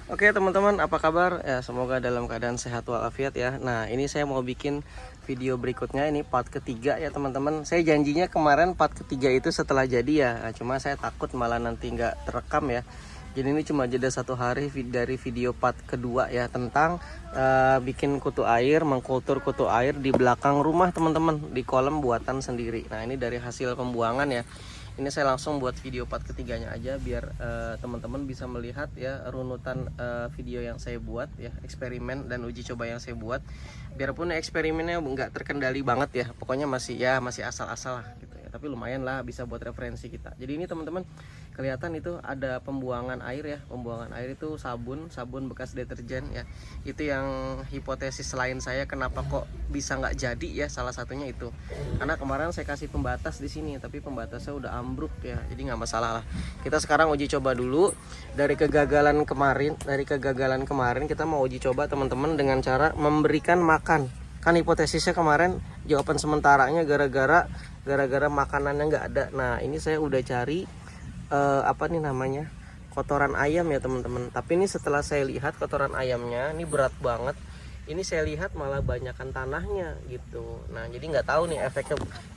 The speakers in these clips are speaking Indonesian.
Oke teman-teman, apa kabar? Ya, semoga dalam keadaan sehat walafiat ya. Nah, ini saya mau bikin video berikutnya, ini part ketiga ya teman-teman. Saya janjinya kemarin part ketiga itu setelah jadi ya. Nah, cuma saya takut malah nanti nggak terekam ya. Jadi ini cuma jeda 1 hari dari video part kedua ya, tentang bikin kutu air, mengkultur kutu air di belakang rumah teman-teman, di kolam buatan sendiri. Nah, ini dari hasil pembuangan ya. Ini saya langsung buat video part ketiganya aja biar teman-teman bisa melihat ya runutan video yang saya buat ya, eksperimen dan uji coba yang saya buat. Biarpun eksperimennya nggak terkendali banget ya, pokoknya masih asal-asal lah gitu ya. Tapi lumayan lah bisa buat referensi kita. Jadi ini teman-teman kelihatan itu ada pembuangan air ya, pembuangan air itu sabun bekas deterjen ya. Itu yang hipotesis lain saya kenapa kok bisa nggak jadi ya, salah satunya itu karena kemarin saya kasih pembatas di sini tapi pembatasnya udah ambruk ya, jadi nggak masalah lah. Kita sekarang uji coba dulu dari kegagalan kemarin kita mau uji coba teman-teman dengan cara memberikan makan. Kan hipotesisnya kemarin jawaban sementaranya gara-gara makanannya nggak ada. Nah ini saya udah cari apa nih namanya, kotoran ayam ya teman-teman. Tapi ini setelah saya lihat kotoran ayamnya ini berat banget. Ini saya lihat malah banyakan tanahnya gitu. Nah jadi nggak tahu nih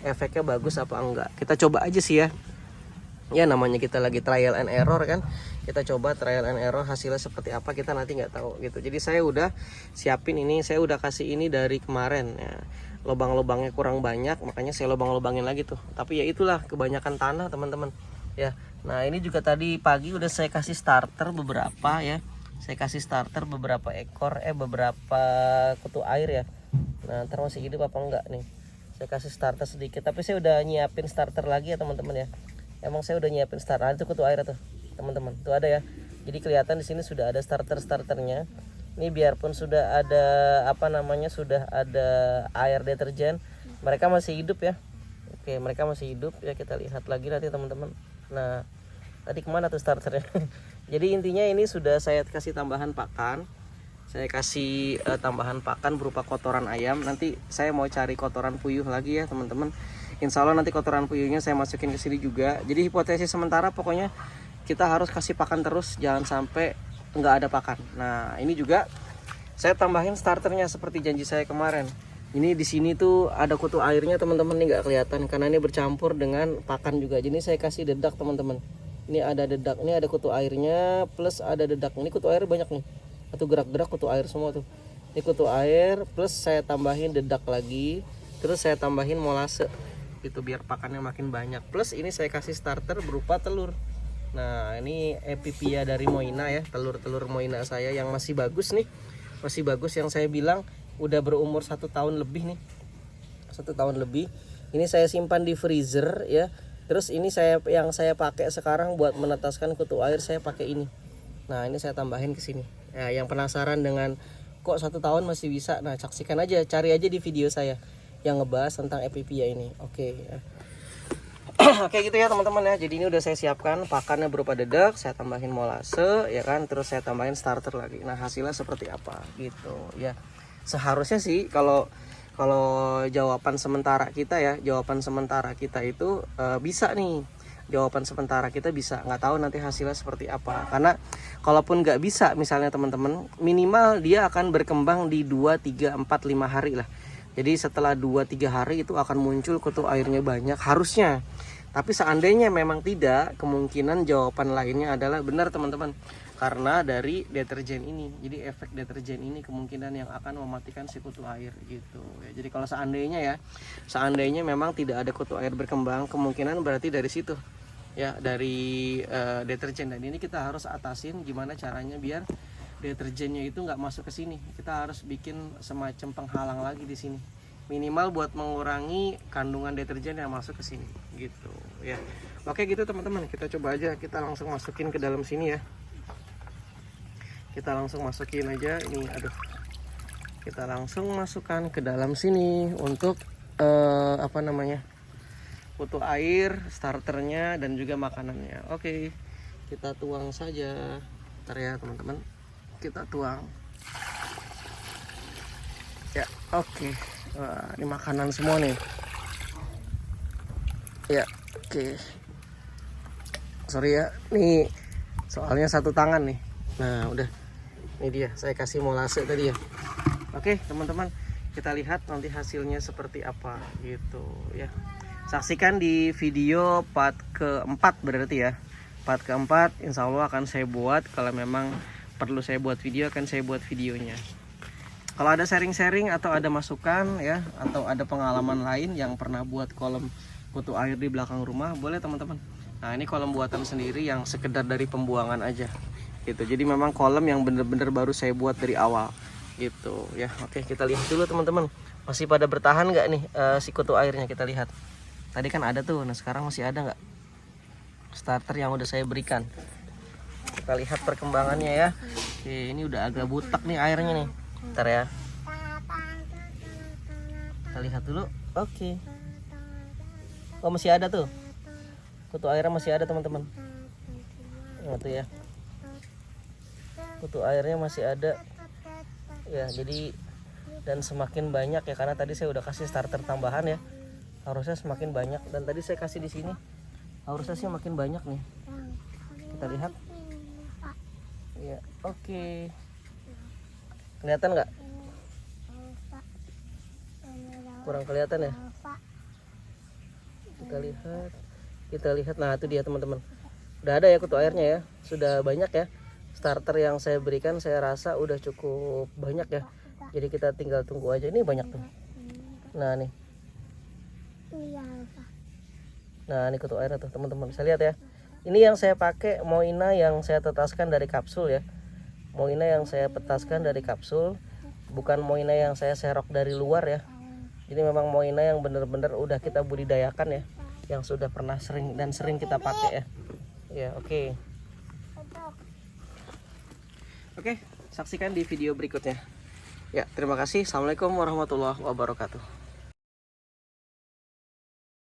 efeknya bagus apa enggak. Kita coba aja sih ya. Ya namanya kita lagi trial and error kan. Kita coba trial and error, hasilnya seperti apa kita nanti nggak tahu gitu. Jadi saya udah siapin ini, saya udah kasih ini dari kemarin ya. Lubang-lubangnya kurang banyak, makanya saya lubang-lubangin lagi tuh. Tapi ya itulah kebanyakan tanah teman-teman ya. Nah ini juga tadi pagi udah saya kasih starter beberapa ya. Saya kasih starter beberapa ekor beberapa kutu air ya. Nah ntar masih hidup apa enggak nih. Saya kasih starter sedikit, tapi saya udah nyiapin starter lagi ya teman-teman ya. Emang saya udah nyiapin starter. Nah, itu kutu air tuh teman-teman, tuh ada ya. Jadi kelihatan di sini sudah ada starternya. Ini biarpun sudah ada apa namanya, sudah ada air deterjen, mereka masih hidup ya. Oke, mereka masih hidup ya, kita lihat lagi nanti teman-teman. Nah tadi kemana tuh starternya? Jadi intinya ini sudah saya kasih tambahan pakan. Saya kasih tambahan pakan berupa kotoran ayam. Nanti saya mau cari kotoran puyuh lagi ya teman-teman. Insya Allah nanti kotoran puyuhnya saya masukin ke sini juga. Jadi hipotesis sementara pokoknya kita harus kasih pakan terus, jangan sampai nggak ada pakan. Nah ini juga saya tambahin starternya seperti janji saya kemarin. Ini di sini tuh ada kutu airnya teman-teman, nih nggak kelihatan karena ini bercampur dengan pakan juga. Jadi saya kasih dedak teman-teman. Ini ada dedak, ini ada kutu airnya plus ada dedak. Ini kutu air banyak nih. Atau gerak-gerak kutu air semua tuh. Ini kutu air plus saya tambahin dedak lagi, terus saya tambahin molase. Itu biar pakannya makin banyak. Plus ini saya kasih starter berupa telur. Nah, ini epipia dari Moina ya, telur-telur Moina saya yang masih bagus nih. Masih bagus, yang saya bilang udah berumur 1 tahun lebih nih. 1 tahun lebih. Ini saya simpan di freezer ya. Terus ini yang saya pakai sekarang buat menetaskan kutu air, saya pakai ini. Nah ini saya tambahin ke sini. Nah yang penasaran dengan kok 1 tahun masih bisa, nah saksikan aja, cari aja di video saya yang ngebahas tentang epipia ini. Oke ya. Oke gitu ya teman-teman ya. Jadi ini udah saya siapkan pakannya berupa dedak, saya tambahin molase ya kan, terus saya tambahin starter lagi. Nah hasilnya seperti apa gitu ya. Seharusnya sih kalau jawaban sementara kita itu bisa nih, jawaban sementara kita bisa, nggak tahu nanti hasilnya seperti apa. Karena kalaupun nggak bisa misalnya teman-teman, minimal dia akan berkembang di 2, 3, 4, 5 hari lah. Jadi setelah 2, 3 hari itu akan muncul kutu airnya banyak harusnya. Tapi seandainya memang tidak, kemungkinan jawaban lainnya adalah benar teman-teman, karena dari deterjen ini. Jadi efek deterjen ini kemungkinan yang akan mematikan si kutu air gitu ya. Jadi kalau seandainya memang tidak ada kutu air berkembang, kemungkinan berarti dari situ ya, dari deterjen. Dan ini kita harus atasin gimana caranya biar deterjennya itu nggak masuk ke sini. Kita harus bikin semacam penghalang lagi di sini, minimal buat mengurangi kandungan deterjen yang masuk ke sini gitu ya. Oke gitu teman-teman, kita coba aja, kita langsung masukin ke dalam sini ya. Kita langsung masukin aja ini, kita langsung masukkan ke dalam sini untuk apa namanya, kutu air, starternya dan juga makanannya. Oke, kita tuang saja. Bentar ya teman-teman, kita tuang ya. Oke. Wah, ini makanan semua nih ya. Oke, sorry ya nih soalnya 1 tangan nih. Nah udah Ini dia, saya kasih molase tadi ya. Oke teman-teman, kita lihat nanti hasilnya seperti apa gitu ya. Saksikan di video part keempat berarti ya. Part keempat insya Allah akan saya buat. Kalau memang perlu saya buat video, akan saya buat videonya. Kalau ada sharing-sharing atau ada masukan ya, atau ada pengalaman lain yang pernah buat kolam kutu air di belakang rumah, boleh teman-teman. Nah ini kolam buatan sendiri yang sekedar dari pembuangan aja gitu. Jadi memang kolam yang bener-bener baru saya buat dari awal gitu ya. Oke, kita lihat dulu teman-teman, masih pada bertahan nggak nih si kutu airnya. Kita lihat tadi kan ada tuh, nah sekarang masih ada nggak starter yang udah saya berikan. Kita lihat perkembangannya ya. Oke, ini udah agak butak nih airnya nih. Bentar ya, kita lihat dulu. Oke, oh masih ada tuh, kutu airnya masih ada teman-teman. Nah tuh ya, kutu airnya masih ada ya. Jadi dan semakin banyak ya, karena tadi saya udah kasih starter tambahan ya, harusnya semakin banyak. Dan tadi saya kasih di sini, harusnya sih makin banyak nih. Kita lihat ya. Oke, kelihatan nggak? Kurang kelihatan ya. Kita lihat, nah itu dia teman-teman, udah ada ya kutu airnya ya, sudah banyak ya. Starter yang saya berikan saya rasa udah cukup banyak ya, jadi kita tinggal tunggu aja. Ini banyak tuh, nah nih, nah ini kutu airnya tuh teman-teman, bisa lihat ya. Ini yang saya pakai Moina yang saya tetaskan dari kapsul ya, Moina yang saya petaskan dari kapsul, bukan Moina yang saya serok dari luar ya. Jadi memang Moina yang bener-bener udah kita budidayakan ya, yang sudah pernah sering kita pakai ya. Ya, oke. Oke, saksikan di video berikutnya. Ya, terima kasih. Assalamualaikum warahmatullahi wabarakatuh.